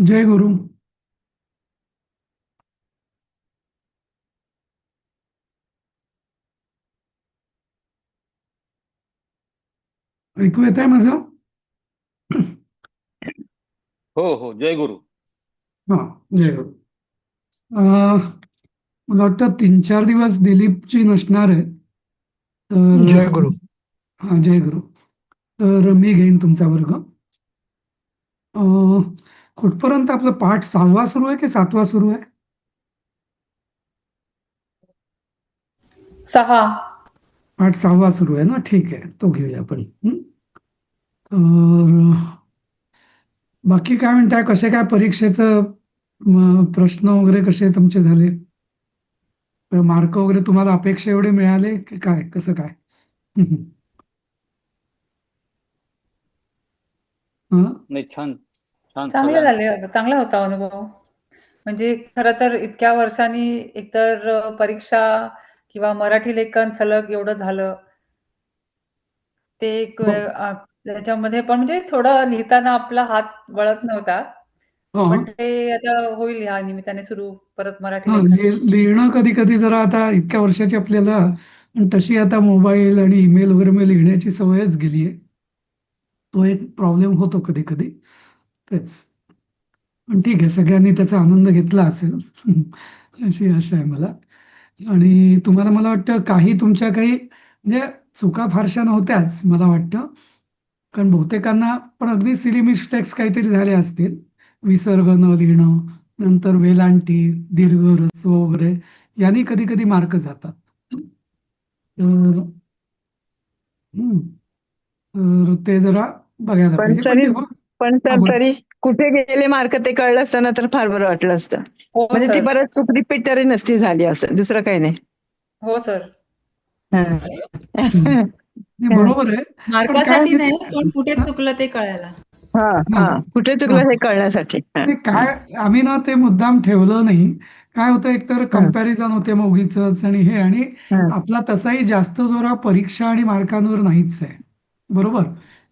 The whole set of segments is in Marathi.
जय गुरु. ऐकू येत आहे माझं? हो हो, जय गुरु. हा. जय गुरु. मला वाटतं 3-4 दिवस दिलीपची नसणार आहे. जय तर गुरु. हा, जय गुरु. तर मी घेईन तुमचा वर्ग. कुठपर्यंत आपलं पाठ 6वा सुरू आहे की 7वा सुरू आहे? 6. पाठ 6वा सुरू आहे ना, ठीक आहे, तो घेऊया आपण. तर बाकी काय म्हणताय, कसे काय परीक्षेचं प्रश्न वगैरे कसे तुमचे झाले? मार्क वगैरे तुम्हाला अपेक्षा एवढे मिळाले की काय, कसं काय? हं? नाही, छान छान चांगले सगळ्यां. झाले. चांगला होता अनुभव. म्हणजे खरं तर इतक्या वर्षांनी एकतर परीक्षा किंवा मराठी लेखन सलग एवढं झालं. ते एक हो. त्याच्यामध्ये पण म्हणजे थोडं लिहिताना आपला हात वळत नव्हता. पण हं. ते आता होईल ह्या निमित्ताने सुरू परत मराठी हा, लेखन. लिहिणं कधी कधी जरा आता इतक्या वर्षाची आपल्याला आणि तशी आता मोबाईल आणि ईमेल वगैरे मध्ये लिहिण्याची सवयच गेली आहे. तो एक प्रॉब्लेम होतो कधी कधी. तेच. पण ठीक आहे, सगळ्यांनी त्याचा आनंद घेतला असेल अशी आशा आहे मला. आणि तुम्हाला मला वाटतं काही तुमच्या काही म्हणजे चुका फारशा नव्हत्याच मला वाटतं. कारण बहुतेकांना पण अगदी सिली मिस्टेक्स काहीतरी झाले असतील. विसर्ग न लिहिणं, नंतर वेलांटी, दीर्घ, ह्रस्व वगैरे यांनी कधी कधी मार्क जातात. तर हम्म, तर ते जरा बघायला पण पाहिजे, पण सरी तेव्हा पण हा तर बोल. तरी कुठे गेले मार्क ते कळलं असतं ना तर फार बरं वाटलं असतं. हो म्हणजे ती सर. परत चूक रिपीट तरी नसती झाली, असं दुसरं काही नाही. हो सर. हं. हम्म. नाही, हं. बरोबर आहे. पण काय मार्कासाठी नाही, पण कुठे हा, चुकलं ते कळायला. हा हा, हा कुठे हा. चुकलं हे कळण्यासाठी. हं. नाही, काय आम्ही ना ते मुद्दाम ठेवलं नाही. काय होतं, एकतर हं. कम्पॅरिझन होते मग उगीचच आणि हे, आणि हं. आपला तसाही जास्त जोरा परीक्षा आणि मार्कांवर नाहीच आहे. बरोबर.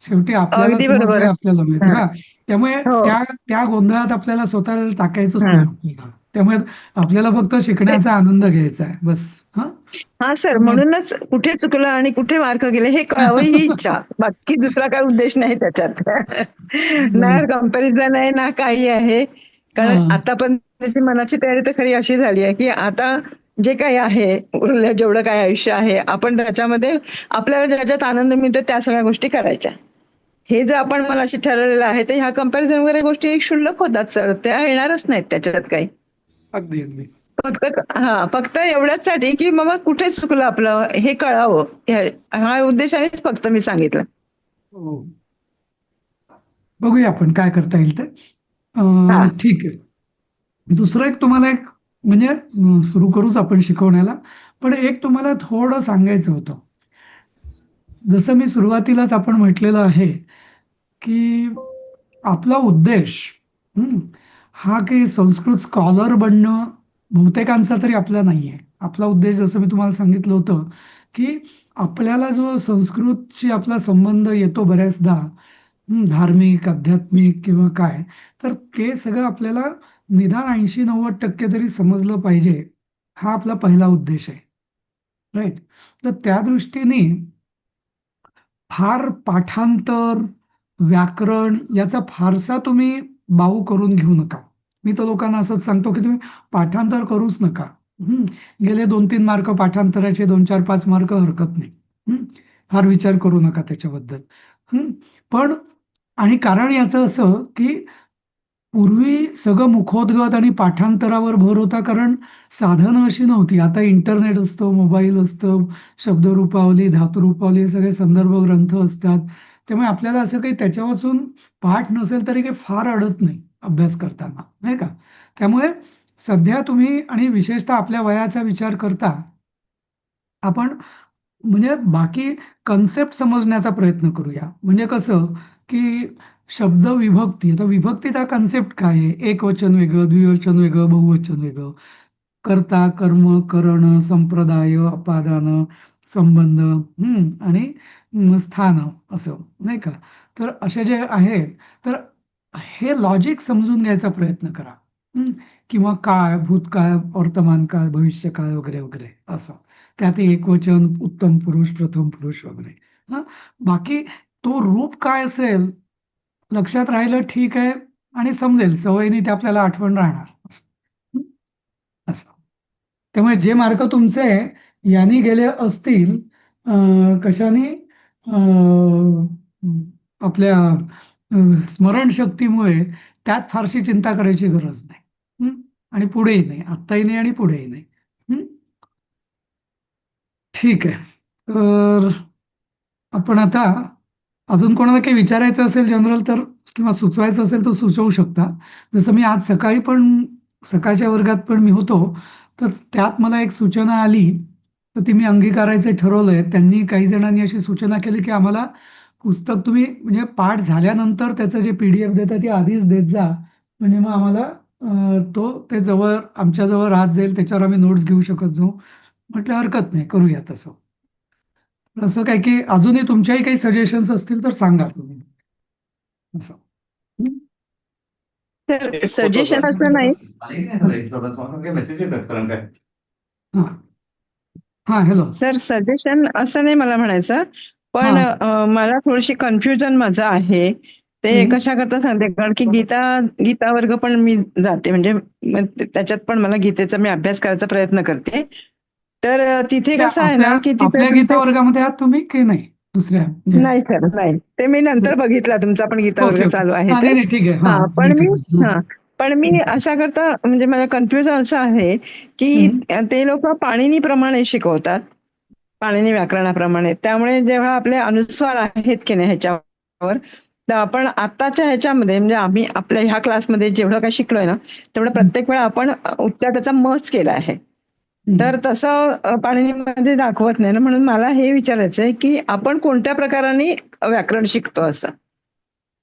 शेवटी आपल्याला अगदी बरोबर. समजलंय, आपल्याला माहिती हं. हा. त्यामुळे हो. त्या त्या गोंधळात आपल्याला स्वतःला टाकायचंच नाही हं. आपल्याला. त्यामुळे आपल्याला फक्त ते- शिकण्याचा आनंद घ्यायचा आहे बस. हा. हा सर, त्यामुळे म्हणूनच कुठे चुकलं आणि कुठे मार्क गेले हे कळावं ही इच्छा, बाकी दुसरा काय उद्देश नाही त्याच्यात. ना कम्पॅरिझन आहे ना काही आहे. कारण हा. आता पण त्याची मनाची तयारी तर खरी अशी झाली आहे की आता जे काही आहे, उरलं जेवढं काही आयुष्य आहे, आपण त्याच्यामध्ये आपल्याला ज्याच्यात आनंद मिळतो त्या सगळ्या गोष्टी करायच्या. हे जर आपण मनाशी ठरवलेलं आहे तर ह्या कम्पॅरिझन वगैरे गोष्टी क्षुल्लक होतात सर, त्या येणारच नाहीत त्याच्यात काही. अगदी अगदी. फक्त एवढ्याचसाठी की बाबा कुठे चुकलं आपलं हे कळावं, हा उद्देशानेच फक्त मी सांगितलं. हो. बघूया आपण काय करता येईल ते. हा ठीक आहे. दुसरं एक तुम्हाला एक म्हणजे सुरू करूच आपण शिकवण्याला. पण एक तुम्हाला थोडं सांगायचं होतं. जसं मी सुरुवातीलाच आपण म्हटलेलं आहे की आपला उद्देश हं, हा काही संस्कृत स्कॉलर बनणं बहुतेकांचा तरी आपला नाही आहे. आपला उद्देश जसं मी तुम्हाला सांगितलं होतं की आपल्याला जो संस्कृतशी आपला संबंध येतो बऱ्याचदा, धार्मिक, आध्यात्मिक किंवा काय, तर ते सगळं आपल्याला निदान 80-90% तरी समजलं पाहिजे. हा आपला पहिला उद्देश आहे. राईट. तर त्या दृष्टीने फार पाठांतर, व्याकरण याचा फारसा तुम्ही बाऊ करून घेऊ नका. मी तर लोकांना असंच सांगतो की तुम्ही पाठांतर करूच नका. हं. गेले 2-3 मार्क पाठांतराचे, 2-4-5 मार्क हरकत नाही. हं. फार विचार करू नका त्याच्याबद्दल. हं. पण आणि कारण याचं असं की पूर्वी सगळं मुखोद्गत आणि पाठांतरावर भर होता, कारण साधनं अशी नव्हती. आता इंटरनेट असतं, मोबाईल असतं, शब्दरूपावली, धातुरूपावली हे सगळे संदर्भ ग्रंथ असतात. त्यामुळे आपल्याला असं काही त्याच्या वाचून पाठ नसेल तरी काही फार अडत नाही अभ्यास करताना, नाही का? त्यामुळे सध्या तुम्ही आणि विशेषतः आपल्या वयाचा विचार करता आपण म्हणजे बाकी कन्सेप्ट समजण्याचा प्रयत्न करूया. म्हणजे कसं, की शब्द विभक्ती. आता विभक्तीचा कन्सेप्ट काय आहे? एकवचन वेगळं, द्विवचन वेगळं, बहुवचन वेगळं. कर्ता, कर्म, करण, संप्रदाय, अपादान, संबंध, आणि स्थान असं, नाही का? तर असे जे आहेत, तर हे लॉजिक समजून घ्यायचा प्रयत्न करा. हं? किंवा काळ, भूतकाळ, वर्तमान काळ, भविष्यकाळ वगैरे वगैरे असं. त्यात एकवचन, उत्तम पुरुष, प्रथम पुरुष वगैरे. हं? बाकी तो रूप काय असेल लक्षात राहिलं ठीक आहे आणि समजेल सवयीने ते आपल्याला आठवण राहणार असं. हं? असं. त्यामुळे जे मार्क तुमचे यांनी गेले असतील कशाने आपल्या स्मरणशक्तीमुळे त्यात फारशी चिंता करायची गरज नाही. हं? आणि पुढेही नाही, आत्ताही नाही आणि पुढेही नाही. हं? ठीक आहे. तर आपण आता अजून कोणाला काही विचारायचं असेल जनरल तर किंवा सुचवायचं असेल तर सुचवू शकता. जसं मी आज सकाळी पण सकाळच्या वर्गात पण मी होतो, तर त्यात मला एक सूचना आली, तर ती मी अंगीकारायचं ठरवलंय. त्यांनी काही जणांनी अशी सूचना केली की आम्हाला पुस्तक तुम्ही म्हणजे पाठ झाल्यानंतर त्याचं जे PDF देतं ते आधीच देत जा, म्हणजे मग आम्हाला ते जवळ आमच्या जवळ राहत जाईल, त्याच्यावर आम्ही नोट्स घेऊ शकत जाऊ. म्हटलं हरकत नाही, करूया तसं. असं काय की अजूनही तुमच्याही काही सजेशन्स असतील तर सांगा तुम्ही असं. हं? तर एक होतं सजेशन सर. असं नाही. मेसेज येतात कारण काय हां हां हॅलो. सर सजेशन असं नाही मला म्हणायचं, पण हां. मला थोडीशी कन्फ्युजन माझं आहे. ते हं. कशा करता सांगते, कारण की गीता वर्ग पण मी जाते, म्हणजे त्याच्यात पण मला गीतेचा मी अभ्यास करायचा प्रयत्न करते. तर तिथे त्या कसं आहे आपल्या ना, की तिथे आपल्या गीता तुमचे वर्गामध्ये आहात तुम्ही की नाही दुसऱ्या म्हणजे नाही सर, नाही. ते मी नंतर बघितला, तुमचा पण गीता वर्ग ओके ओके चालू आहे हां ते. नाही नाही ठीक आहे हा हां पण ठीक मी आहे हां. हा पण मी अशा करता म्हणजे माझं कन्फ्युजन असं आहे की हं. ते लोक पाणिनीप्रमाणे शिकवतात, पाणिनी व्याकरणाप्रमाणे. त्यामुळे जेव्हा आपले अनुस्वार आहेत की नाही ह्याच्यावर, तर आपण आताच्या ह्याच्यामध्ये म्हणजे आम्ही आपल्या ह्या क्लासमध्ये जेवढं काही शिकलोय ना, तेवढं हं. प्रत्येक वेळा आपण उच्चाराचा मच केला आहे. तर हं. तसं पाणिनीमध्ये दाखवत नाही ना, म्हणून मला हे विचारायचं आहे की आपण कोणत्या प्रकाराने व्याकरण शिकतो असं.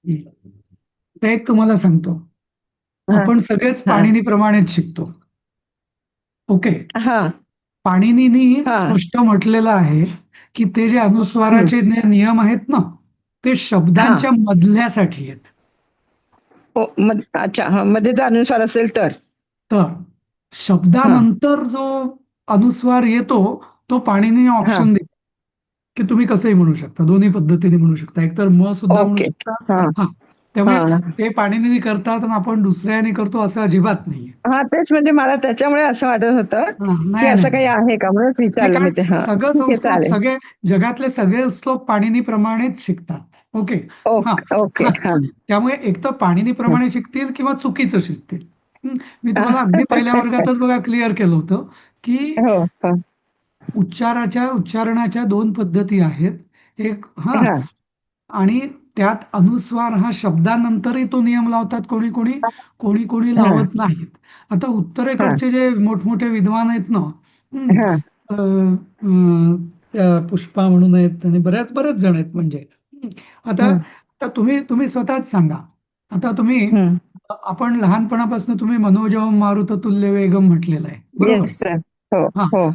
हं. तर एक तुम्हाला सांगतो, हा आपण सगळेच हा पाणिनीप्रमाणेच शिकतो. ओके. हा पाणिनीनी हा स्पष्ट म्हटलेलं आहे की ते जे हम्म, अनुस्वाराचे नियम आहेत ना, ते हा शब्दांच्या मधल्यासाठी आहेत. अच्छा, हा मध्ये जर अनुस्वार असेल तर. तर हा शब्दानंतर जो अनुस्वार येतो तो पाणिनी हा ऑप्शन देतो की तुम्ही कसंही म्हणू शकता, दोन्ही पद्धतीने म्हणू शकता. एकतर म सुद्धा म्हणू ओके. शकता. हा हा त्यामुळे हा ते पाणिनीनी करतात आणि आपण दुसऱ्याने करतो असं अजिबात नाहीये. हा तेच, म्हणजे मला त्याच्यामुळे असं वाटत होतं हा, की नाही असं नाही काही नाही. आहे का, म्हणूनच नाही, विचारलं मी कारण ते. हा सगळं ठीक आहे, संस्कृत चालेल. सगळे जगातले सगळे श्लोक पाणिनीप्रमाणेच शिकतात. ओके. हा ओके ओके. हा हा त्यामुळे एक तर पाणिनीप्रमाणे शिकतील किंवा चुकीचं शिकतील. मी हा. तुम्हाला अगदी पहिल्या वर्गातच बघा क्लिअर केलं होतं की हो हो उच्चारणाच्या दोन पद्धती आहेत. एक हा हा आणि त्यात अनुस्वार हा शब्दानंतरही तो नियम लावतात कोणी कोणी, कोणी कोणी हा लावत नाहीत. आता हा उत्तरेकडचे जे मोठमोठे विद्वान आहेत ना, हं, हा त्या पुष्पा म्हणून आहेत आणि बऱ्याच बरेच जण आहेत म्हणजे. हं, आता हम्म, आता तुम्ही स्वतःच सांगा. आता तुम्ही हम्म. आपण लहानपणापासून तुम्ही मनोजवम मारुत तुल्य वेगम म्हटलेलं आहे बरोबर. Yes sir. हो हा हो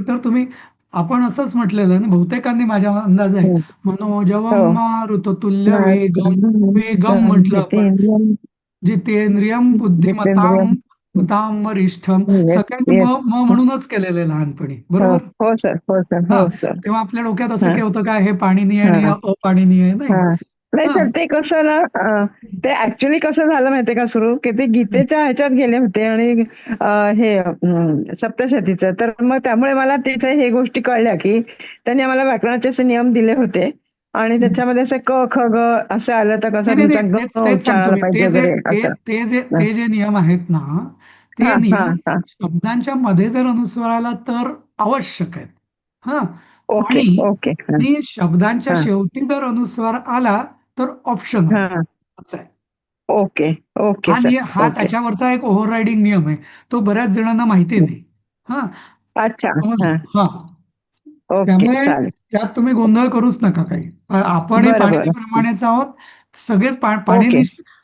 तर तुम्ही आपण असंच म्हटलेलं आहे ना, बहुतेकांनी माझ्या अंदाज आहे हो मनोजवम हो. मारुत तुल्य वेगम. वेगम म्हटलं आपण. जितेंद्रियम जितेंद्रियम जितेंद्रियम. बुद्धिमताम मताम वरिष्ठम. येस सगळ्यांनी येस. म्हणूनच केलेलं आहे लहानपणी हो बरोबर. हो सर, हो सर, हा हो सर. तेव्हा आपल्या डोक्यात असं हा काय होतं काय हे पाणिनी आहे आणि हा अपाणिनी आहे नाही. हा नाही हा सर, ते कसं ना, ते ऍक्च्युली कसं झालं माहितीये का सुरू, की ते गीतेच्या ह्याच्यात गेले होते आणि हे सप्तशतीचं. तर मग त्यामुळे मला तिथे हे गोष्टी कळल्या की त्यांनी आम्हाला व्याकरणाचे असे नियम दिले होते आणि त्याच्यामध्ये असं क ख ग असं आलं तर कसं नाही नाही तुमचा नाही, तेच ग तेच सांगतो उच्चारायला मी. पाहिजे ते जे वगैरे ते असं. ते जे ते जे नियम आहेत ना, ते हा हा नियम हा शब्दांच्या मध्ये जर अनुस्वार आला तर आवश्यक आहेत. हा ओके आणि ओके. हा आणि शब्दांच्या हा शेवटी जर अनुस्वार आला तर ऑप्शनल आहे. हा असं आहे. Okay okay sir. हा ओके. त्याच्यावरचा एक ओव्हररायडिंग नियम आहे. तो बऱ्याच जणांना माहिती नाही. हा अच्छा. हा समजलं? हा ओके त्यामुळे चालेल. त्यात तुम्ही गोंधळ करूच नका काही. आपणही बरं बरं. पाणिनीप्रमाणेच आहोत. सगळेच ओके पाणिनी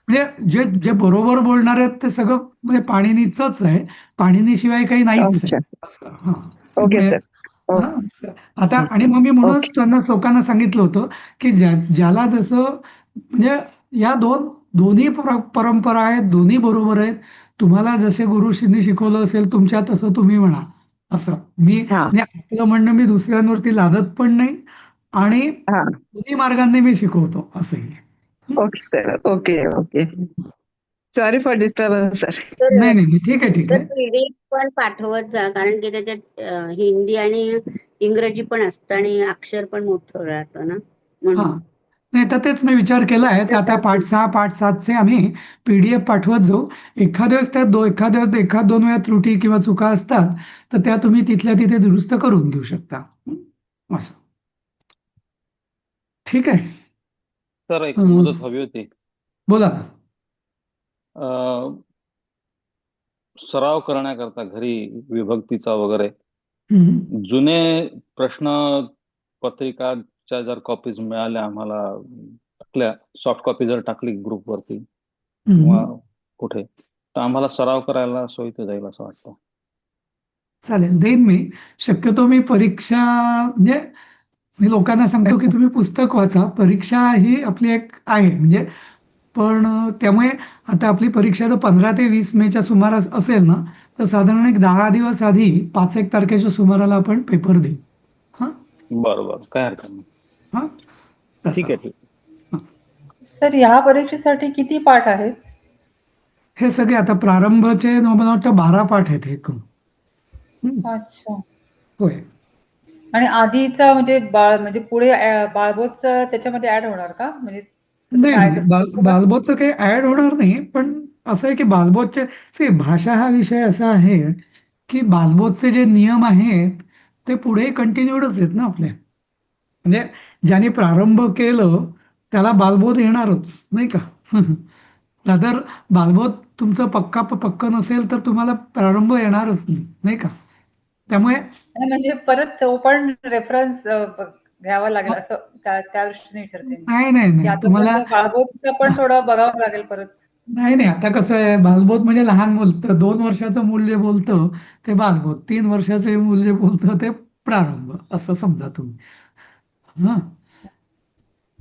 म्हणजे जे जे बरोबर बोलणार आहेत ते सगळं म्हणजे पाणिनीचंच आहे. पाणिनीशिवाय काही नाहीच आहे. अच्छा. असं. हा ओके त्यामुळे सर. हा आता आणि मग मी म्हणूनच ओके. त्यांना लोकांना सांगितलं होतं की ज्याला जसं म्हणजे या दोन दोन्ही परंपरा आहेत, दोन्ही बरोबर आहेत. तुम्हाला जसे गुरुजींनी शिकवलं असेल तुमच्या तसं तुम्ही म्हणा. असं मी हा म्हणजे आपलं म्हणणं मी दुसऱ्यांवरती लादत पण नाही आणि हा दोन्ही मार्गाने मी शिकवतो असंही. Okay sir. Okay okay. Sorry for disturbance sir. तर नाही नाही ठीक आहे ठीक तर आहे. पीडीएफ पण पाठवत जा, कारण की त्याच्यात हिंदी आणि इंग्रजी पण असतं आणि अक्षर पण मोठं राहतं ना, हा म्हणून. नाही तर तेच मी विचार केलाय तर आता पाठ 6 पाठ 7चे आम्ही PDF पाठवत जाऊ. एखाद्या वेळेस त्या एखाद दोन वेळा त्रुटी किंवा चुका असतात तर त्या तुम्ही तिथल्या तिथे दुरुस्त करून घेऊ शकता. असं ठीक आहे. सर एक अं, मदत हवी होती. बोला ना. अं, सराव करण्याकरता घरी विभक्तीचा वगैरे हम्म, जुने प्रश्न पत्रिकाच्या जर कॉपीज मिळाल्या आम्हाला, टाकल्या सॉफ्ट कॉपी जर टाकली ग्रुपवरती किंवा हम्म. कुठे, तर आम्हाला सराव करायला सोयीचं जाईल असं वाटतं. चालेल देईन मी. शक्यतो मी परीक्षा म्हणजे मी लोकांना सांगतो की तुम्ही पुस्तक वाचा. परीक्षा ही आपली एक आहे म्हणजे पण त्यामुळे आता आपली परीक्षा जर 15 ते 20 मेच्या सुमारास असेल ना तर साधारण एक 10 दिवस आधी 5-1 तारखेच्या सुमाराला आपण पेपर देऊ. हां बरं बरं, काय हरकत नाही. हां ठीक तसं. आहे ठीक आहे. सर ह्या परीक्षेसाठी किती पाठ आहेत? हे सगळे आता प्रारंभचे मला वाटतं 12 पाठ आहेत हे एकूण. अच्छा. होय. आणि आधीचा म्हणजे म्हणजे पुढे बाळबोधचं त्याच्यामध्ये ऍड होणार का? म्हणजे तसं नाही शाळेत नाही असतं तसं का? बालबोधचं काही ऍड होणार नाही पण असं आहे की बालबोधचे भाषा हा विषय असा आहे की बालबोधचे जे नियम आहेत ते पुढे कंटिन्यूडच आहेत ना आपले. म्हणजे ज्याने प्रारंभ केलं त्याला बालबोध येणारच नाही का. तर बालबोध तुमचं पक्क नसेल तर तुम्हाला प्रारंभ येणारच नाही नाही का. त्यामुळे आणि म्हणजे परत तो पण रेफरन्स घ्यावा लागेल असं त्या दृष्टीने विचारते मी, नाही नाही की नाही तुम्हाला आतापर्यंत बाळबोधचं पण थोडं बघावं लागेल परत. नाही नाही आता कसं आहे बालबोध म्हणजे लहान बोलतं 2 वर्षाचं मूल्य बोलतं ते बालबोध 3 वर्षाचे मूल्य बोलतं ते प्रारंभ असं समजा तुम्ही. हा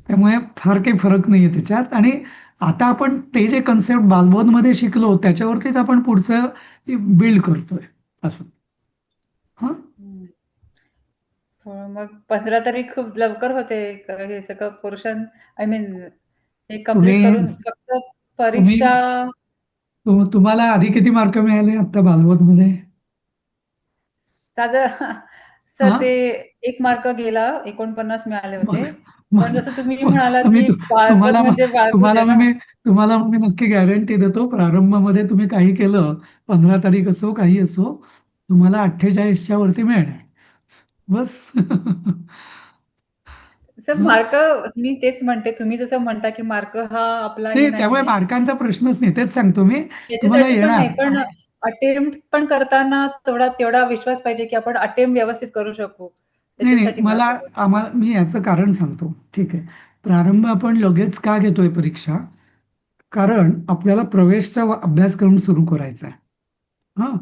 त्यामुळे फार काही फरक नाहीये त्याच्यात आणि आता आपण ते जे कन्सेप्ट बालबोधमध्ये शिकलो त्याच्यावरतीच आपण पुढचं बिल्ड करतोय असं. हा हम्म. हो, मग 15 तारीख खूप लवकर होते. हे सगळं पोर्शन आय मीन हे तुम्ही कम्प्लीट करून फक्त तुम्ही परीक्षा. तुम्हाला आधी किती मार्क मिळाले आता बालबोधमध्ये? साधं सर हा ते 1 मार्क गेला, 49 मिळाले मग होते. पण मग जसं तुम्ही मग म्हणालात, मी की बाळबोध तुम्हाला म्हणजे बाळबोध तुम्हाला आहे मग ना. मी तुम्हाला मग मी नक्की गॅरंटी देतो प्रारंभामध्ये तुम्ही काही केलं 15 तारीख असो काही असो तुम्हाला 48च्या वरती मिळणार बस. सर हा मार्क मी तेच म्हणते, तुम्ही जसं म्हणता, की मार्क हा आपला हे नाही त्यामुळे नाहीये. मार्कांचा प्रश्नच नाही तेच सांगतो मी तुम्हाला त्याच्यासाठी पण येणार. नाही, पण अटेम्प्ट पण करताना तेवढा विश्वास पाहिजे, की आपण अटेम्प्ट व्यवस्थित करू शकू. नाही नाही त्याच्यासाठी मला सांगा. मी याचं कारण सांगतो ठीक आहे. प्रारंभ आपण लगेच का घेतोय परीक्षा कारण आपल्याला प्रवेशचा अभ्यासक्रम सुरू करायचा आहे. हा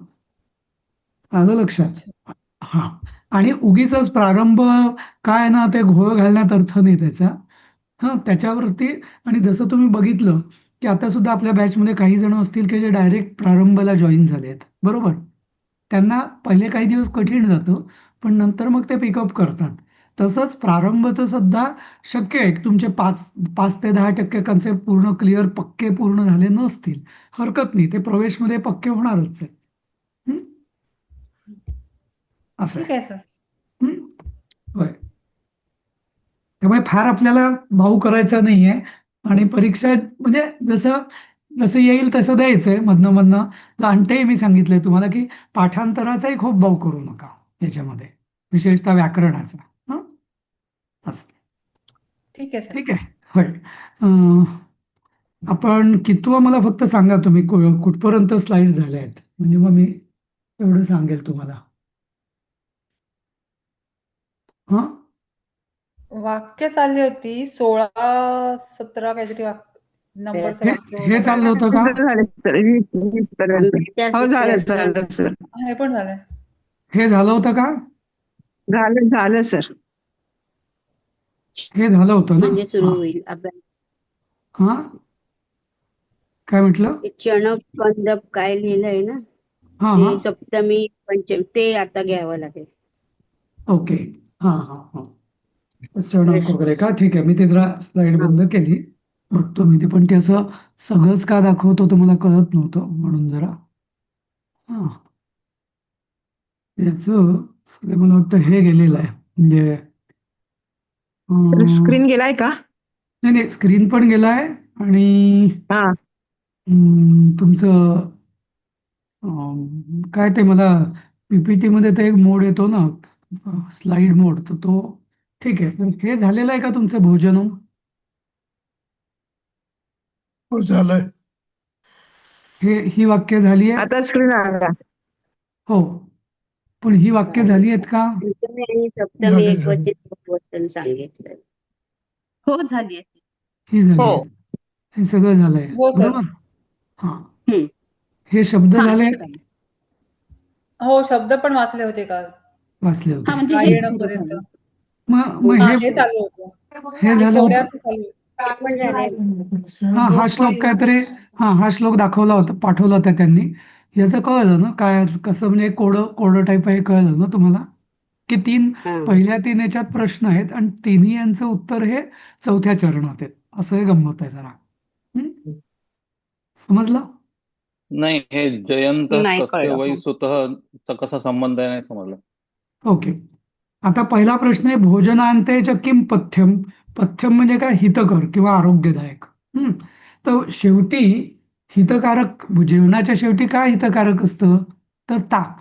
आलं लक्षात. अच्छा. हा आणि उगीच प्रारंभ काय ना ते घोळ घालण्यात अर्थ नाही त्याचा. हा त्याच्यावरती आणि जसं तुम्ही बघितलं की आता सुद्धा आपल्या बॅचमध्ये काही जण असतील की जे डायरेक्ट प्रारंभाला जॉईन झाले आहेत बरोबर. त्यांना पहिले काही दिवस कठीण जातं पण नंतर मग ते पिकअप करतात. तसंच प्रारंभचं सुद्धा शक्य आहे की तुमचे 5 ते 10% कन्सेप्ट पूर्ण क्लिअर पक्के पूर्ण झाले नसतील हरकत नाही ते प्रवेशमध्ये पक्के होणारच आहे. हं? असं ठीक आहे. आहे सर. हं? होय. त्यामुळे फार आपल्याला भाऊ करायचा नाहीये आणि परीक्षा म्हणजे जसं जसं येईल तसं द्यायचंय मधनं मधनं आणखी मी सांगितलंय तुम्हाला की पाठांतराचाही खूप भाऊ करू नका याच्यामध्ये विशेषतः व्याकरणाचा. हं? असं ठीक आहे सर. ठीक आहे. होय. अं, आपण कितवं मला फक्त सांगा तुम्ही कुठपर्यंत स्लाइड झाल्या आहेत म्हणजे मग मी एवढं सांगेल तुम्हाला. हा वाक्य चालली होती 16-17 काहीतरी नंबरचं हे वाक्य हे होतं. चाललं होतं का? झाले सर 20 पर्यंत. हो झालं सर. हे पण झालंय. हे झालं होतं का? झालं सर. हे झालं होतं ना. म्हणजे सुरू हा होईल अभ्यास. हा काय म्हटलं? ते चणक कंदप काय लिहिलंय ना, हा हा. ते सप्तमी पंचमी ते आता घ्यावं लागेल. ओके. हा हा हा. चणक प्रश्न वगैरे का? ठीक आहे, मी ते जरा स्लाइड हा. बंद केली. बघतो मी ते, पण ते असं सगळंच का दाखवतो तर मला कळत नव्हतं, म्हणून जरा हा याच मला वाटतं हे गेलेलं आहे, म्हणजे स्क्रीन अं, गेलाय का? नाही नाही, स्क्रीन पण गेलाय आणि हा. तुमचं काय ते मला पीपीटी मध्ये ते एक मोड येतो ना, स्लाइड मोड, तर तो ठीक आहे. तर हे झालेलं आहे का तुमचं भोजन? हो झालंय. ही वाक्य झाली आहेत? आता स्क्रीन आला. हो, पण ही वाक्य झाली आहेत का? पंचमी आणि सप्तमी झाले झाले. एकवचन बहुवचन सांगितलं. हो झाली. ही झाली हो. आहेत. हे सगळं झालंय हो सर. बरोबर. हा, हम्म. हे शब्द हा झाले हे आहेत, झालं. हो, शब्द पण वाचले होते काल. वाचले हा होते. म्हणजे हा हेच सुरू येणंपर्यंत. झालं. मग हा, हे हे चालू होतं. हे आणि झालं होतं. कोड्याचं चालू. ते पण झालंय. हा श्लोक काहीतरी, हा श्लोक दाखवला होता, पाठवला होता त्यांनी. याचं कळलं ना काय कसं, म्हणजे कोडं टाईप आहे, कळलं ना तुम्हाला की हा. पहिल्या 3 याच्यात प्रश्न आहेत आणि तिन्ही यांचं उत्तर हे 4थ्या चरणात आहेत, असं हे गंमत आहे जरा. समजलं? नाही, हे जयंत नाही कस्य कळलं. वै हो. सुतः चा कसा संबंध आहे नाही समजलं. ओके. आता पहिला प्रश्न आहे, भोजनांते च किम पथ्यम. पथ्यम म्हणजे काय? हितकर किंवा आरोग्यदायक. तर शेवटी हितकारक, जेवणाच्या शेवटी काय हितकारक असतं? तर ताक.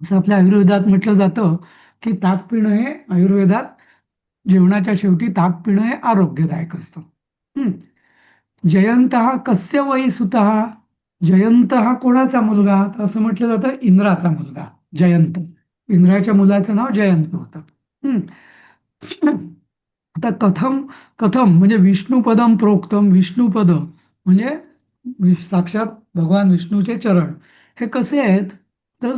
असं आपल्या आयुर्वेदात म्हटलं जातं की ताक पिणं हे आयुर्वेदात जेवणाच्या शेवटी ताक पिणं हे आरोग्यदायक असतं. जयंत हा कस्य वै सुतः. जयंत हा कोणाचा मुलगा? तर असं म्हटलं जातं इंद्राचा मुलगा जयंत. इंद्राच्या मुलाचं नाव जयंत होतं. आता कथम कथम म्हणजे विष्णुपदम प्रोक्तम. विष्णुपद म्हणजे साक्षात भगवान विष्णूचे चरण हे कसे आहेत? तर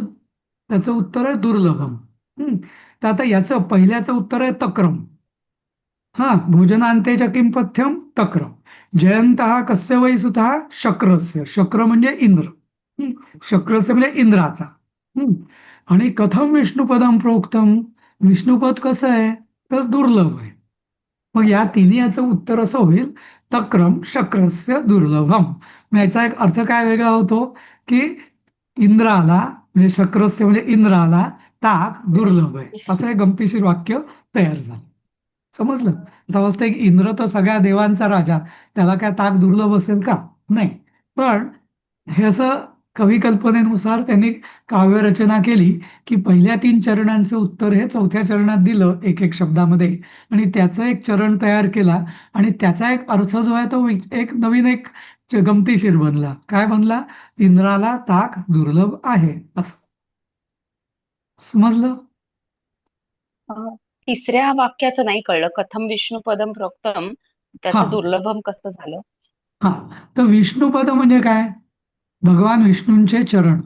त्याचं उत्तर आहे दुर्लभम. तर आता याचं पहिल्याचं उत्तर आहे तक्रम. हा, भोजनांतेच किम पथ्यम तक्रम. जयंत हा कस्य वै सुतः? शक्रस्य. शक्र म्हणजे इंद्र. शक्रस्य म्हणजे इंद्राचा. आणि कथम विष्णुपदम प्रोक्तम. विष्णुपद कसं आहे? तर दुर्लभ आहे. मग या तिन्ही याचं उत्तर असं होईल तक्रम शक्रस्य दुर्लभम. मग याचा एक अर्थ काय वेगळा होतो की इंद्राला, म्हणजे शक्रस्य म्हणजे इंद्राला ताक दुर्लभ आहे, असं हे गमतीशीर वाक्य तयार झालं. समजलं? आता वाजता एक इंद्र तर सगळ्या देवांचा राजा, त्याला काय ताक दुर्लभ असेल का? नाही. पण हे असं कवी कल्पनेनुसार त्यांनी काव्यरचना केली की पहिल्या 3 चरणांचं उत्तर हे 4थ्या चरणात दिलं एक एक शब्दामध्ये, आणि त्याचं एक चरण तयार केला आणि त्याचा एक अर्थ जो आहे तो एक नवीन एक गमतीशीर बनला. काय बनला? इंद्राला ताक दुर्लभ आहे, असं. समजलं? अं, तिसऱ्या वाक्याचं नाही कळलं. कथम विष्णू पदम प्रोक्तम हा त्याचं दुर्लभम कसं झालं? हा. तर विष्णुपद म्हणजे काय? भगवान विष्णूंचे चरण.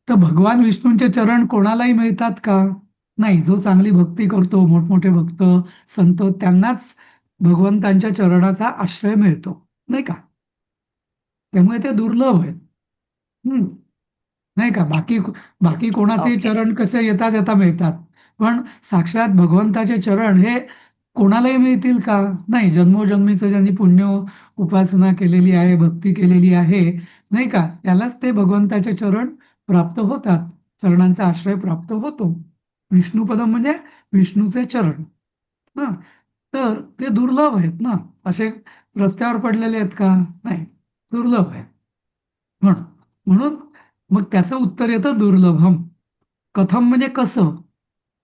तर भगवान विष्णूंचे चरण कोणालाही मिळतात का? नाही. जो चांगली भक्ती करतो, मोठमोठे भक्त संत, त्यांनाच भगवंतांच्या चरणाचा आश्रय मिळतो, नाही का? त्यामुळे ते दुर्लभ आहेत. नाही का? बाकी बाकी कोणाचे ओके. चरण कसे येता येता मिळतात, पण साक्षात भगवंताचे चरण हे कोणालाही मिळतील का? नाही. जन्मोजन्मीचं ज्यांनी पुण्य उपासना केलेली आहे, भक्ती केलेली आहे, नाही का, त्यालाच ते भगवंताचे चरण प्राप्त होतात, चरणांचा आश्रय प्राप्त होतो. विष्णुपदम म्हणजे विष्णूचे चरण. हा, तर ते दुर्लभ आहेत ना. असे रस्त्यावर पडलेले आहेत का? नाही, दुर्लभ आहेत. म्हणून मग त्याचं उत्तर येतं दुर्लभम. कथम म्हणजे कसं.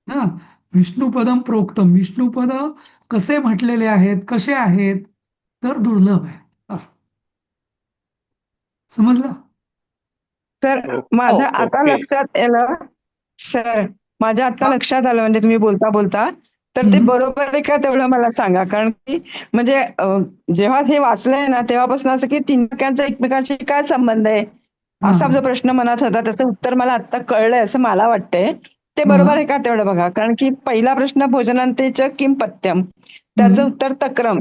हा, विष्णुपदम प्रोक्तम. विष्णुपद कसे म्हटलेले आहेत, कसे आहेत? तर दुर्लभ आहे, असं. समजलं? तर माझं आता ओके. लक्षात आलं सर. माझ्या आता हा. लक्षात आलं, म्हणजे तुम्ही बोलता बोलता तर ते बरोबर आहे का तेवढं मला सांगा. कारण की म्हणजे जेव्हा हे वाचलंय ना तेव्हापासून असं की 3 वाक्यांचा एकमेकांशी काय संबंध आहे असा हा. जो प्रश्न मनात होता त्याचं उत्तर मला आता कळलंय असं मला वाटतंय. ते बरोबर आहे का तेवढं बघा. कारण की पहिला प्रश्न भोजनांतेच किम पथ्यम, त्याचं उत्तर तक्रम.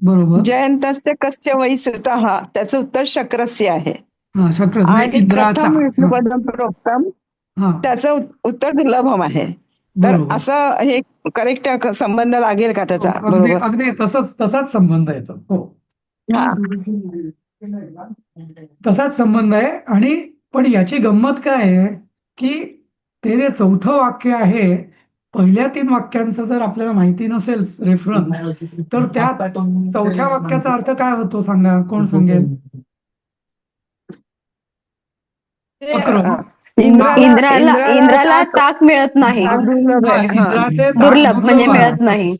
बरोबर. जयंतस्य कस्य वै सुतः, त्याचं उत्तर शक्रस्य आहे. हा शक्र म्हणजे आणि इंद्राचा. कथम हा विष्णुपदम प्रोक्तम, हा त्याचं उत्तर दुर्लभम आहे. तर बरोबर. असं हे करेक्ट संबंध लागेल का त्याचा? हो, अगदी बरोबर. अगदी तसाच संबंध येतो. हो, हा. तसाच संबंध आहे. आणि पण याची गंमत काय आहे की ते जे चौथं वाक्य आहे, पहिल्या 3 वाक्यांचं जर आपल्याला माहिती नसेल रेफरन्स, तर त्या चौथ्या वाक्याचा अर्थ काय होतो सांगा, कोण सांगेल? ते, चक्र. इंद्राला ताक मिळत नाही. ताक दुर्लभ हा, आहे. हा. इंद्राचे ताक दुर्लभ म्हणजे दुर्लभ आहे. मिळत नाही.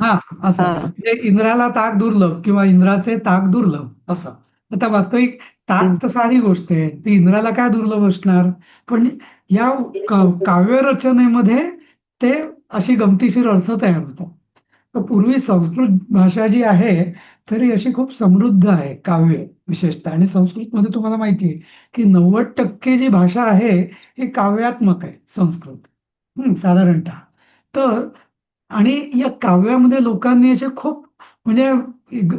हा, असं हा. म्हणजे इंद्राला ताक दुर्लभ किंवा इंद्राचे ताक दुर्लभ असं. आता वास्तविक ताक तर साधी गोष्ट आहे, ती इंद्राला काय दुर्लभ असणार, पण या काव्य रचनेमध्ये ते अशी गमतीशीर अर्थ तयार होतो. तर पूर्वी संस्कृत भाषा जी आहे तरी अशी खूप समृद्ध आहे काव्य विशेषतः. आणि संस्कृतमध्ये तुम्हाला माहिती आहे की 90% जी भाषा आहे ही काव्यात्मक आहे संस्कृत, साधारणतः. तर आणि या काव्यामध्ये लोकांनी असे खूप म्हणजे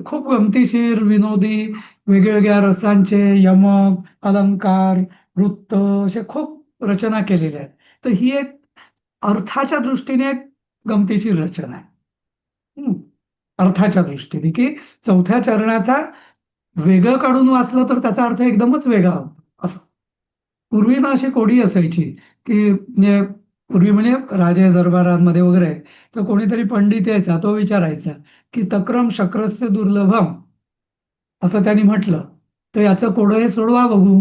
खूप गमतीशीर, विनोदी, वेगवेगळ्या रसांचे यमक, अलंकार, वृत्त असे खूप रचना केलेल्या आहेत. तर ही एक अर्थाच्या दृष्टीने एक गमतीशीर रचना आहे. अर्थाच्या दृष्टीने की चौथ्या चरणाचा वेगळं काढून वाचलं तर त्याचा अर्थ एकदमच वेगळा होतो असं. पूर्वी ना अशी कोडी असायची की म्हणजे पूर्वी म्हणजे राजे दरबारांमध्ये वगैरे, तर कोणीतरी पंडित यायचा, तो विचारायचा की तक्रम शक्रस्य दुर्लभम असं त्यांनी म्हटलं, तर याचं कोडं हे सोडवा बघू.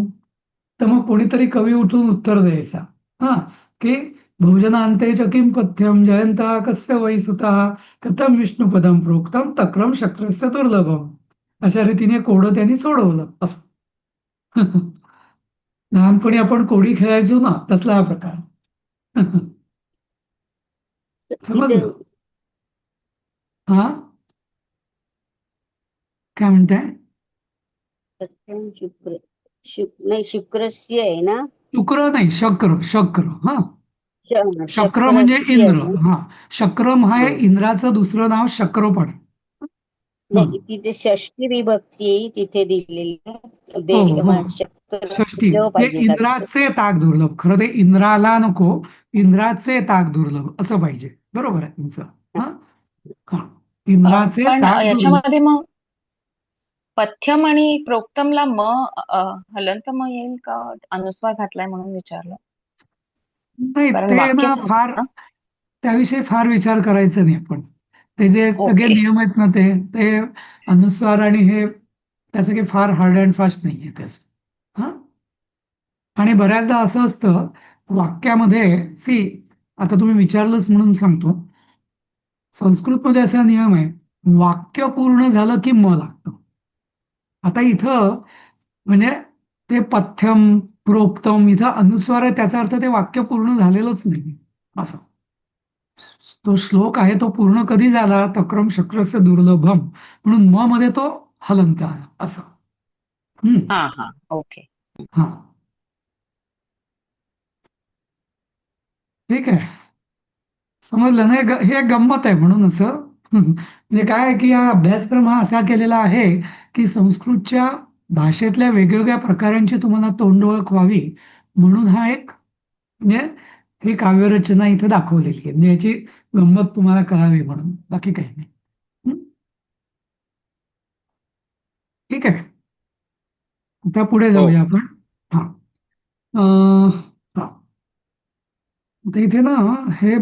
तर मग कोणीतरी कवी उठून उत्तर द्यायचा, हा, की भोजनांते च किं पथ्यम जयंता कस्य वै सुतः कथम विष्णुपदम प्रोक्तम तक्रम शक्रस्य दुर्लभम. अशा रीतीने कोडं त्यांनी सोडवलं असं. लहानपणी आपण कोडी खेळायचो ना, तसला हा प्रकार. इथे समजलं? हा, काय म्हणताय? सत्यम नाही, शुक्रस्य आहे ना. शुक्र नाही, शक्र. शक्र. हा, शक्र म्हणजे शक्रस्य इंद्र. आहे. हा, शक्रम हा हा. इंद्राचं दुसरं नाव शक्रपण. नाही, तिथे षष्टी विभक्ती आहे तिथे दिलेली आहे. हो हो, शक्र षष्टी. दिलं ते पाहिजे का तिथे? इंद्राचे ताक दुर्लभ. खरं ते इंद्राला नको, इंद्राचे ताक दुर्लभ असं पाहिजे. बरोबर आहे तुमचं. हा हा, इंद्राचे पण ताक दुर्लभ. याच्यामध्ये मग पथ्यम आणि प्रोक्तमला हलंत म येईल का? अनुस्वार घातलाय म्हणून विचारलं. नाही, कारण ते वाक्य ना फार त्याविषयी फार विचार करायचा नाही आपण. ते जे सगळे ओके. नियम आहेत ना, ते अनुस्वार आणि हे त्याचं काही फार हार्ड अँड फास्ट नाहीये त्याचं. हा, आणि बऱ्याचदा असं असतं वाक्यामध्ये, सी, आता तुम्ही विचारलंच म्हणून सांगतो, संस्कृतमध्ये असा नियम आहे, वाक्य पूर्ण झालं की म लागतं. आता इथं म्हणजे ते पथ्यम प्रोक्तम इथं अनुस्वार आहे, त्याचा अर्थ ते वाक्य पूर्ण झालेलंच नाही असं. तो श्लोक आहे तो पूर्ण कधी झाला, तक्रम शक्रस्य दुर्लभम म्हणून म मध्ये तो हलंत आला असं. हा हा, ओके. हा, ठीक आहे. समजलं ना? हे गंमत आहे म्हणून असं. म्हणजे काय आहे की हा अभ्यासक्रम हा असा केलेला आहे की संस्कृतच्या भाषेतल्या वेगवेगळ्या प्रकारांची तुम्हाला तोंड ओळख व्हावी म्हणून हा एक म्हणजे ही काव्यरचना इथे दाखवलेली आहे. म्हणजे याची गंमत तुम्हाला कळावी म्हणून, बाकी काही नाही. हं? ठीक आहे, आता पुढे हो. जाऊया आपण. हा, अं, हा, आता इथे ना हे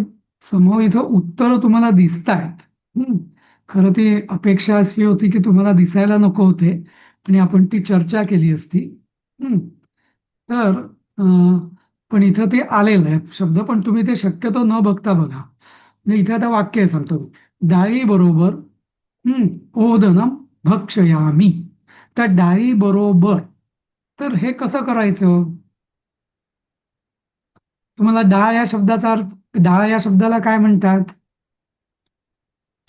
समोर इथं उत्तर तुम्हाला दिसत आहेत. खरं ती अपेक्षा अशी होती की तुम्हाला दिसायला नको होते आणि आपण ती चर्चा केली असती. तर पण इथं ते आलेलं आहे शब्द, पण तुम्ही ते शक्यतो न बघता बघा. म्हणजे इथे आता वाक्य आहे, सांगतो मी. डाळी बरोबर ओदनम भक्षयामी. तर डाळी बरोबर, तर हे कसं करायचं? तुम्हाला डाळ या शब्दाचा अर्थ, डाळ या शब्दाला काय म्हणतात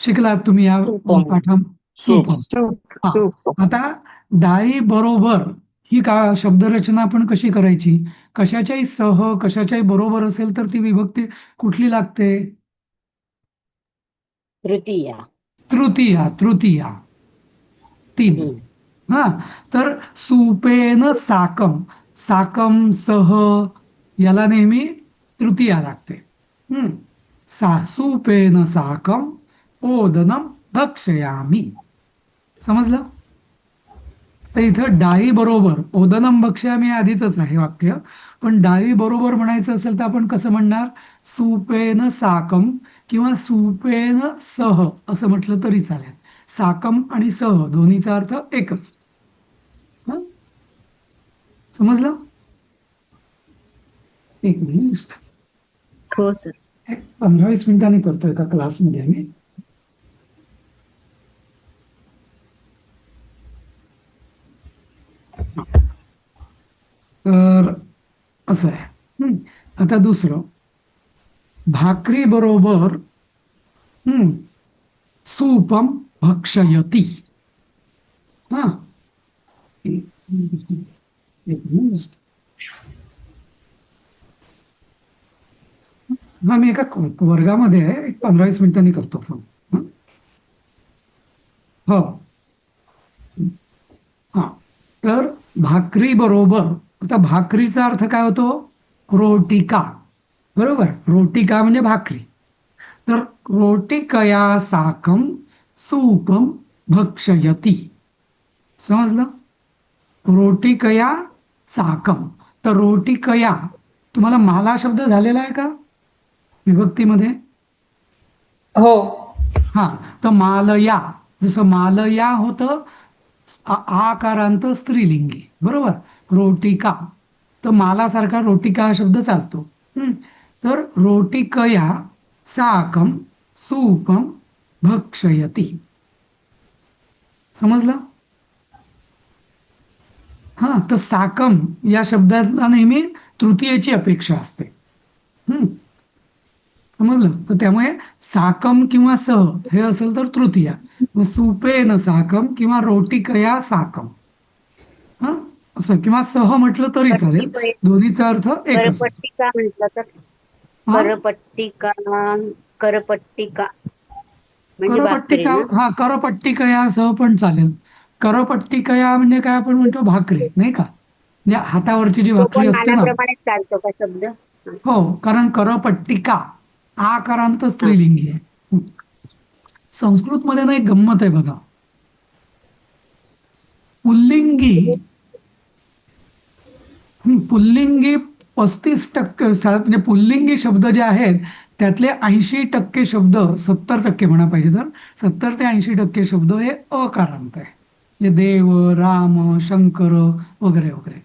शिकलात तुम्ही या सुपम. पाठा? सुपम. सूप हा, सूप. आता डाळी बरोबर ही का शब्दरचना आपण कशी करायची? कशाच्याही सह कशाच्याही बरोबर असेल तर ती विभक्ती कुठली लागते? तृतीया. तृतीया. तृतीया. तीन. हा, तर सुपेन साकम, साकम सह याला नेहमी तृतीया लागते. हम्म. सुपेन साकम ओदनम भक्षयामी. समजलं? तर इथं डाळी बरोबर ओदनम भक्ष्यामी आधीच आहे वाक्य, पण डाळी बरोबर म्हणायचं असेल तर आपण कसं म्हणणार? सुपेन साकम किंवा सुपेन सह असं म्हटलं तरी चालेल. साकम आणि सह दोन्हीचा अर्थ एकच. हं? समजलं? एक मिनिट, हो सर. एक 15-20 मिनिटांनी करतोय का क्लासमध्ये मी. तर असं आहे. आता दुसरं, भाकरी बरोबर सूपम भक्षयती. हा, एक मिनिट. हा, मी एका वर्गामध्ये आहे, एक 15-20 मिनिटांनी करतो फोन. हं? हो. हा, तर भाकरी बरोबर, आता भाकरीचा अर्थ काय होतो? रोटिका. बरोबर, रोटिका म्हणजे भाकरी. तर रोटिकया साकम सूपम भक्षयती. समजलं? रोटिकया साकम. तर रोटिकया, तुम्हाला माला शब्द झालेला आहे का विभक्तीमध्ये? हो. हा, तर मालया, जसं मालया होतं आकारांत स्त्रीलिंगी. बरोबर, रोटिका, तर मालासारखा रोटिका हा शब्द चालतो. तर रोटिकया साकम सूपम भक्षयती. समजलं? हा, तर साकम या शब्दाला नेहमी तृतीयेची अपेक्षा असते. समजलं? तर त्यामुळे साकम किंवा सह हे असेल तर तृतीया. मग सुपेन साकम किंवा रोटिकया साकम, हा, असं, किंवा सह म्हटलं तरी चालेल, दोन्हीचा अर्थ एकच होतो. करपट्टिका म्हटलं तर हा? करपट्टिका, करपट्टिका म्हणजे भाकरी करपट्टिका, ना. हा, करपट्टिकया सह पण चालेल. करपट्टिकया म्हणजे काय आपण म्हणतो? भाकरी, नाही का? म्हणजे हातावरची जी तो भाकरी पण असते ना. मानाप्रमाणेच चालतो का शब्द? हा. हो, कारण करपट्टिका आकारांत हा. स्त्रीलिंगी आहे. संस्कृतमध्ये ना एक गंमत आहे बघा. पुल्लिंगी पुल्लिंगी 35% म्हणजे पुल्लिंगी शब्द जे आहेत त्यातले 80% शब्द, 70% म्हणा पाहिजे तर 70 ते 80% शब्द हे अकारांत आहे. म्हणजे देव, राम, शंकर वगैरे वगैरे.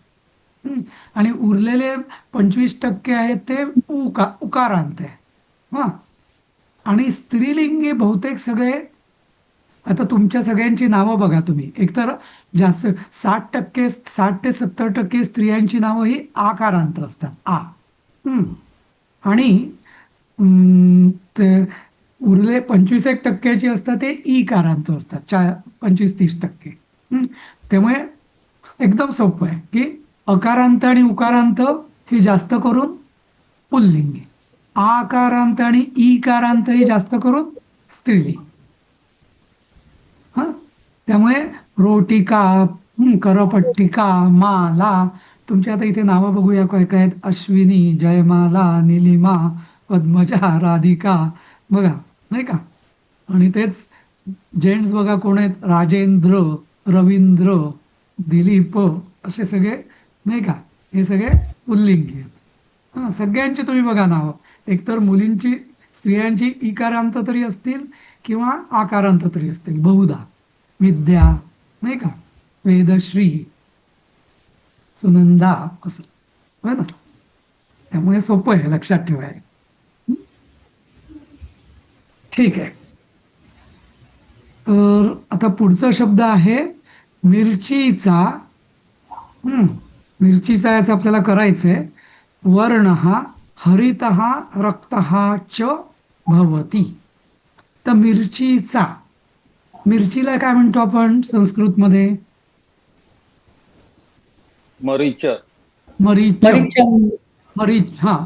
आणि उरलेले 25% आहेत ते उकारांत आहे. हा, आणि स्त्रीलिंगी बहुतेक सगळे, आता तुमच्या सगळ्यांची नावं बघा तुम्ही, एकतर जास्त 60 ते 70% स्त्रियांची नावं ही आकारांत असतात. आणि ते उरले 25% असतात ते ईकारांत असतात, 25-30%. त्यामुळे एकदम सोपं आहे की अकारांत आणि उकारांत हे जास्त करून पुल्लिंगी, आकारांत आणि ईकारांत हे जास्त करून स्त्रीलिंग. हा, त्यामुळे रोटिका, करपट्टिका, माला, तुमच्या आता इथे नावं बघूया काय काय आहेत. अश्विनी, जयमाला, निलिमा, पद्मजा, राधिका, बघा, नाही का? आणि तेच जेंट्स बघा कोण आहेत? राजेंद्र, रवींद्र, दिलीप, असे सगळे, नाही का? हे सगळे पुल्लिंगी आहेत. हा, सगळ्यांची तुम्ही बघा नावं, एकतर मुलींची, स्त्रियांची इकारांत तरी असतील किंवा आकारांत तरी असतील बहुधा. विद्या, नाही का? वेदश्री, सुनंदा, असं, हो ना? त्यामुळे सोपं आहे, लक्षात ठेवायला. ठीक आहे. तर आता पुढचा शब्द आहे मिरचीचा. मिरचीचा याचा आपल्याला करायचंय. वर्ण हरित रक्त च भवती. तर मिरचीचा, मिरचीला काय म्हणतो आपण संस्कृतमध्ये? मरीच. मरीच. मरीच, हा.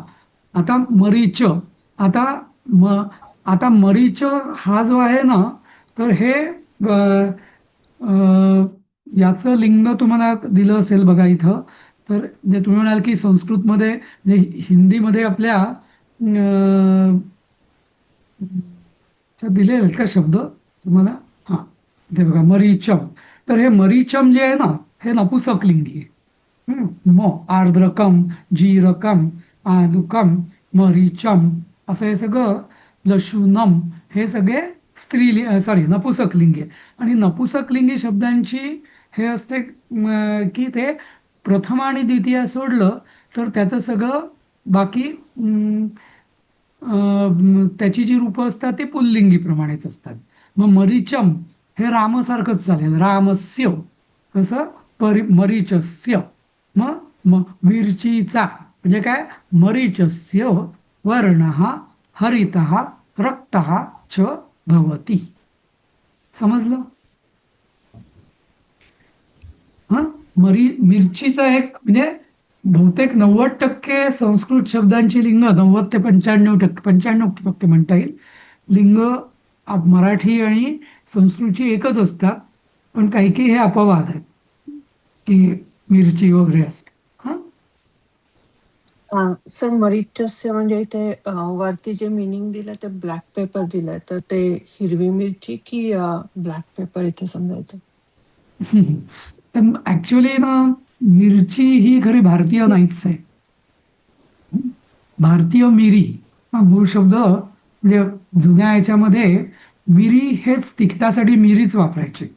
आता मरीच, आता मरीच हा जो आहे ना, तर हे याचं लिंग तुम्हाला दिलं असेल बघा इथं. तर जे तुम्ही म्हणाल की संस्कृतमध्ये, जे हिंदीमध्ये आपल्या दिले आहेत का शब्द तुम्हाला? हा, ते बघा मरीचम. तर हे मरीचम जे आहे ना, हे नपुसकलिंगी आहे. आर्द्रकम, जीरकम, आलुकम, मरीचम, असं हे सगळं, लशुनम, हे सगळे स्त्रीलिंग, सॉरी, नपुसकलिंगी आहे. आणि नपुसकलिंगी शब्दांची हे असते की ते प्रथम आणि द्वितीय सोडलं तर त्याचं सगळं बाकी त्याची जी रूपं असतात ती पुल्लिंगी प्रमाणेच असतात. मग मरीचम हे रामसारखंच चालेल, रामस्य, कसं मरीचस्य. मग मिरचीचा म्हणजे काय, मरीचस्य वर्णः हरितः रक्तः च भवति. समजलं? हा, मिरचीचा एक म्हणजे बहुतेक 90% संस्कृत शब्दांची लिंग, 90 ते 95% म्हणता येईल, लिंग मराठी आणि संस्कृतची एकच असतात. पण काही काही हे अपवाद आहेत की मिरची वगैरे असते. हा, सर मरीचस्य म्हणजे इथे वरती जे मिनिंग दिलं ते ब्लॅक पेपर दिलंय, तर ते हिरवी मिरची की ब्लॅक पेपर इथे समजायचं? ऍक्च्युली ना, मिरची ही खरी भारतीय नाहीच आहे. भारतीय मिरी हा मूळ शब्द, म्हणजे जुन्या याच्यामध्ये मिरी हेच तिखटासाठी मिरीच वापरायचे.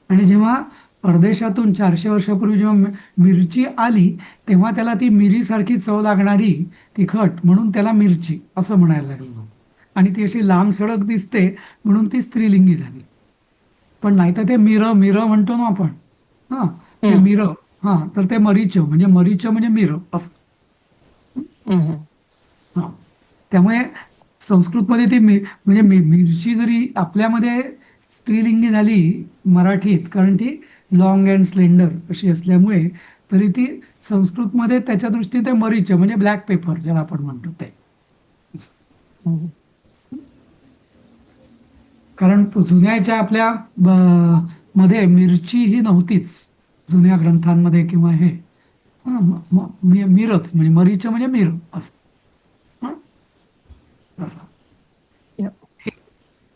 आणि जेव्हा परदेशातून 400 वर्षापूर्वी जेव्हा मिरची आली, तेव्हा त्याला ती मिरीसारखी चव लागणारी तिखट म्हणून त्याला मिरची असं म्हणायला लागलं. आणि ती अशी लांब सडक दिसते म्हणून ती स्त्रीलिंगी झाली. पण नाही तर ते मिर मिर म्हणतो ना आपण, हा, ते मिर, हा, तर ते मरीच म्हणजे मिर असं. हा, त्यामुळे संस्कृतमध्ये ती म्हणजे मिरची जरी आपल्यामध्ये स्त्रीलिंगी झाली मराठीत, कारण ती लॉंग अँड स्लेंडर अशी असल्यामुळे, तरी ती संस्कृतमध्ये त्याच्या दृष्टीने ते मरीच म्हणजे ब्लॅक पेपर ज्याला आपण म्हणतो ते. कारण जुन्याच्या आपल्या मध्ये मिरची ही नव्हतीच जुन्या ग्रंथांमध्ये किंवा हे. मिरच म्हणजे मरीच म्हणजे मिर असं.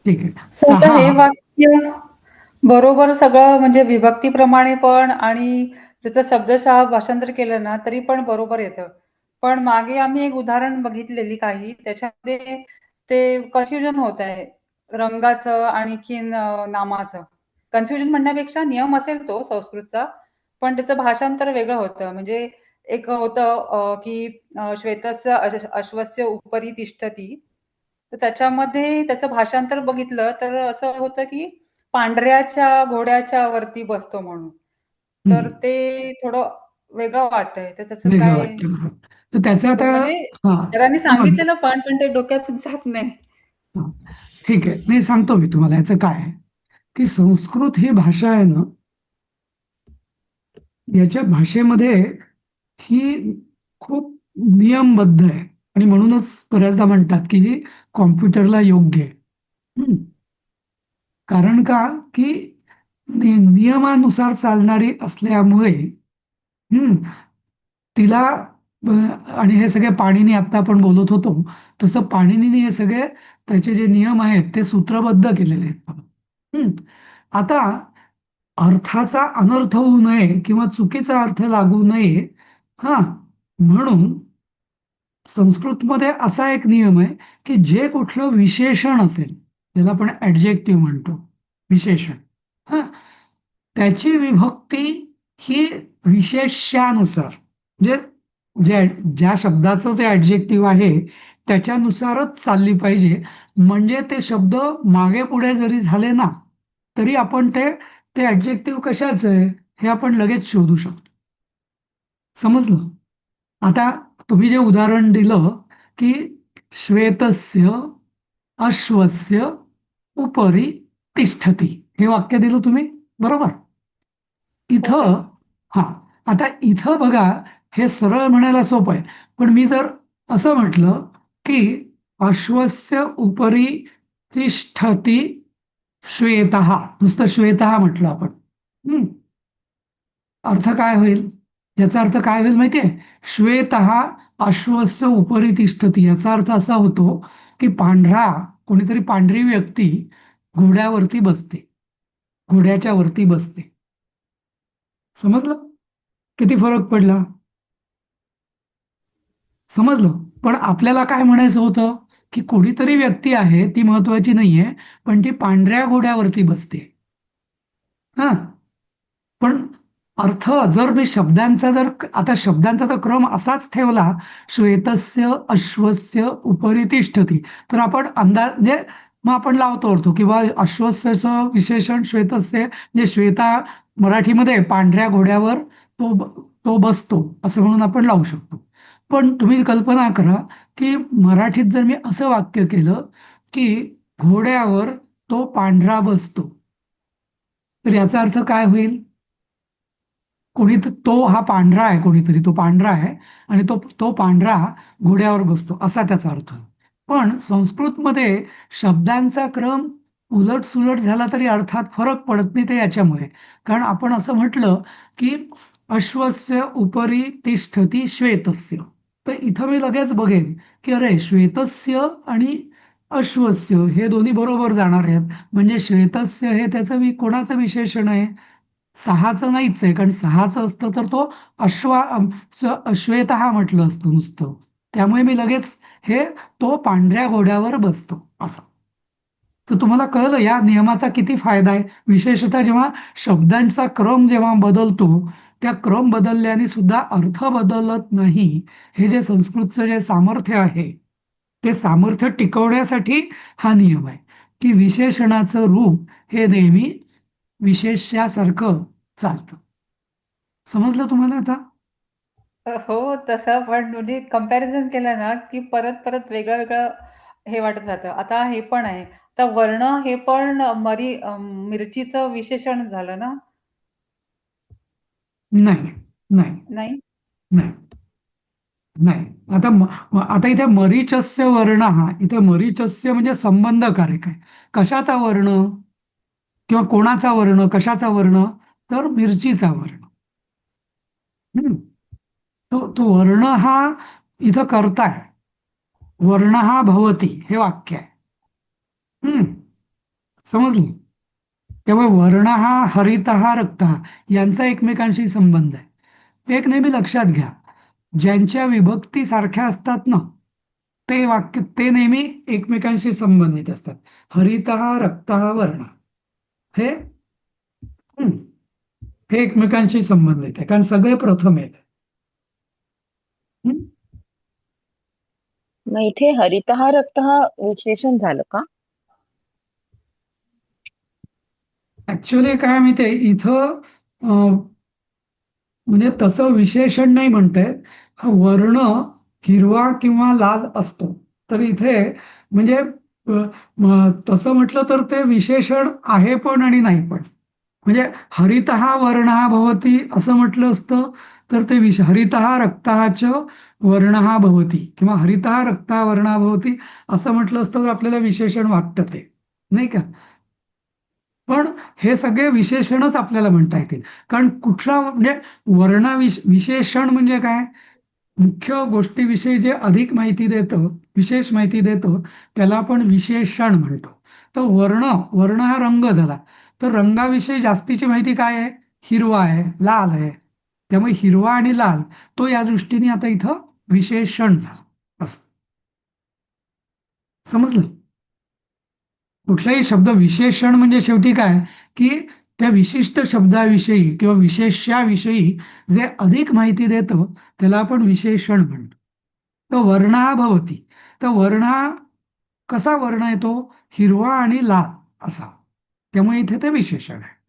ठीक आहे. सर, आता हे 6 वाक्य बरोबर सगळं म्हणजे विभक्तीप्रमाणे पण आणि त्याचं शब्दशः भाषांतर केलं ना तरी पण बरोबर येतं. पण मागे आम्ही एक उदाहरण बघितलेली काही, त्याच्यामध्ये ते कन्फ्युजन होत आहे रंगाचं आणखीन नामाचं. कन्फ्युजन म्हणण्यापेक्षा नियम असेल तो संस्कृतचा, पण त्याचं भाषांतर वेगळं होतं. म्हणजे एक होतं की श्वेतस्य अश्वस्य उपरि तिष्ठती. तर त्याच्यामध्ये त्याचं भाषांतर बघितलं तर असं होतं की पांढऱ्याच्या घोड्याच्या वरती बसतो म्हणून. तर ते थोडं वेगळं वाटतंय. तर त्याचं वेगळं काय, वाटतं मला. तर त्याचं आता, म्हणजे हा, इतरांनी समजलं. सांगितलेलं पण ते डोक्यातून जात नाही. हा, ठीक आहे. नाही, सांगतो मी तुम्हाला याचं काय आहे. की संस्कृत ही भाषा आहे ना, याच्या भाषेमध्ये ही खूप नियमबद्ध आहे. आणि म्हणूनच बऱ्याचदा म्हणतात की ही कॉम्प्युटरला योग्य आहे. कारण का, की नियमानुसार चालणारी असल्यामुळे तिला आणि हे सगळे पाणिनी, आता आपण बोलत होतो तसं पाणिनीने हे सगळे त्याचे जे नियम आहेत ते सूत्रबद्ध केलेले आहेत. आता अर्थाचा अनर्थ होऊ नये किंवा चुकीचा अर्थ लागू नये, हा, म्हणून संस्कृतमध्ये असा एक नियम आहे की जे कुठलं विशेषण असेल, ज्याला आपण ऍडजेक्टिव्ह म्हणतो, विशेषण, हा, त्याची विभक्ती ही विशेष्यानुसार, म्हणजे ज्या शब्दाचं ते ऍडजेक्टिव्ह आहे त्याच्यानुसारच चालली पाहिजे. म्हणजे ते शब्द मागे पुढे जरी झाले ना तरी आपण ते ऍडजेक्टिव्ह कशाचं आहे हे आपण लगेच शोधू शकतो. समजलं? आता तुम्ही जे उदाहरण दिलं की श्वेतस्य अश्वस्य उपरी तिष्ठती, हे वाक्य दिलं तुम्ही, बरोबर? इथं, हा, आता इथं बघा, हे सरळ म्हणायला सोपं आहे. पण मी जर असं म्हटलं की अश्वस्य उपरी तिष्ठती श्वेतः, नुसतं श्वेतः म्हटलं आपण, अर्थ काय होईल? याचा अर्थ काय होईल माहितीये? श्वेतः अश्वस्य उपरि तिष्ठती. याचा अर्थ असा होतो की कोणीतरी पांढरी व्यक्ती घोड्यावरती बसते, घोड्याच्या वरती बसते. समजलं? किती फरक पडला? समजलं? पण आपल्याला काय म्हणायचं होतं की कोणीतरी व्यक्ती आहे, ती महत्वाची नाहीये, पण ती पांढऱ्या घोड्यावरती बसते. हा, पण अर्थ जर मी आता शब्दांचा जर क्रम असाच ठेवला, श्वेतस्य अश्वस्य उपरि तिष्ठती, तर आपण अंदाज म्हणजे मग आपण लावतो अर्थ किंवा अश्वस्यचं विशेषण श्वेतस्य, म्हणजे श्वेता मराठीमध्ये पांढऱ्या घोड्यावर तो बसतो असं म्हणून आपण लावू शकतो. पण तुम्ही कल्पना करा की मराठीत जर मी असं वाक्य केलं की घोड्यावर तो पांढरा बसतो, तर याचा अर्थ काय होईल? तो हा पांढरा आहे, कोणीतरी तो पांढरा आहे आणि तो पांढरा घोड्यावर बसतो असा त्याचा अर्थ. पण संस्कृतमध्ये शब्दांचा क्रम उलट सुलट झाला तरी अर्थात फरक पडत नाही, ते याच्यामुळे. कारण आपण असं म्हटलं की अश्वस्य उपरि तिष्ठती श्वेतस्य, तर इथं मी लगेच बघेन की अरे श्वेतस्य आणि अश्वस्य हे दोन्ही बरोबर जाणार आहेत, म्हणजे श्वेतस्य हे त्याचं कोणाचं विशेषण आहे? सहाचं नाहीच आहे, कारण सहाचं असतं तर तो श्वेतः म्हटलं असतं नुसतं. त्यामुळे मी लगेच तो पांढऱ्या घोड्यावर बसतो असं. तर तुम्हाला कळलं या नियमाचा किती फायदा आहे? विशेषतः जेव्हा शब्दांचा क्रम जेव्हा बदलतो, त्या क्रम बदलल्याने सुद्धा अर्थ बदलत नाही. हे जे संस्कृतचं जे सामर्थ्य आहे, ते सामर्थ्य टिकवण्यासाठी हा नियम आहे की विशेषणाचं रूप हे नेहमी विशेष्यासारखं चालतं. समजलं तुम्हाला आता? हो, तसं पण म्हणजे कंपॅरिझन केलं ना, की परत परत वेगळं वेगळं हे वाटत जातं. आता हे पण आहे. आता वर्ण हे पण मिरचीचं विशेषण झालं ना? नाही, नाही, नाही? नाही, नाही. आता इथे मरीचस्य वर्ण, इथे मरीचस्य म्हणजे संबंधकारक आहे. कशाचा वर्ण किंवा कोणाचा वर्ण, कशाचा वर्ण? तर मिरचीचा वर्ण. तो वर्ण हा इथं कर्ता आहे. वर्ण हा भवती हे वाक्य आहे. समजली? त्यामुळे वर्ण हा हरित हा रक्त यांचा एकमेकांशी संबंध आहे. एक नेहमी लक्षात घ्या, ज्यांच्या विभक्ती सारख्या असतात ना, ते वाक्य ते नेहमी एकमेकांशी संबंधित असतात. हरित रक्त वर्ण हे एकमेकांशी संबंधित आहे, कारण सगळे प्रथम आहेत. मग इथे हरितः रक्तः विशेषण झालं का? ऍक्च्युली काय माहितीये इथं म्हणजे तसं विशेषण नाही म्हणतायत. हा वर्ण हिरवा किंवा लाल असतो, तर इथे म्हणजे तसं म्हटलं तर ते विशेषण आहे पण आणि नाही पण. म्हणजे हरितः वर्णः भवति असं म्हटलं असतं तर ते हरितः रक्तः वर्णः भवति किंवा हरितः रक्तः वर्णः भवति असं म्हटलं असतं तर आपल्याला विशेषण वाटतं ते, नाही का? पण हे सगळे विशेषणच आपल्याला म्हणता येतील, कारण कुठला म्हणजे विशेषण म्हणजे काय? मुख्य गोष्टीविषयी जे अधिक माहिती देतं, विशेष माहिती देतं, त्याला आपण विशेषण म्हणतो. तर वर्ण हा रंग झाला, तर रंगाविषयी जास्तीची माहिती काय आहे? हिरवा आहे, लाल आहे. त्यामुळे हिरवा आणि लाल तो या दृष्टीने आता इथं विशेषण झालं असं. समजलं? कुठलाही शब्द विशेषण म्हणजे शेवटी काय की त्या विशिष्ट शब्दाविषयी किंवा विशेष्याविषयी जे अधिक माहिती देतं त्याला आपण विशेषण म्हणतो. तर वर्णा भवती, तर वर्णा कसा वर्ण येतो? हिरवा आणि लाल असा. त्यामुळे इथे ते विशेषण आहे.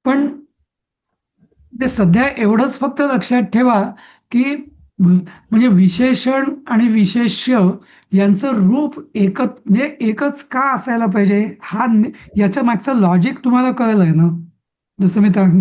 पण ते सध्या एवढंच फक्त लक्षात ठेवा की म्हणजे विशेषण आणि विशेष्य यांचं रूप म्हणजे एकच का असायला पाहिजे, याच्या मागचं लॉजिक तुम्हाला कळलंय ना? जसं मी सांगितलं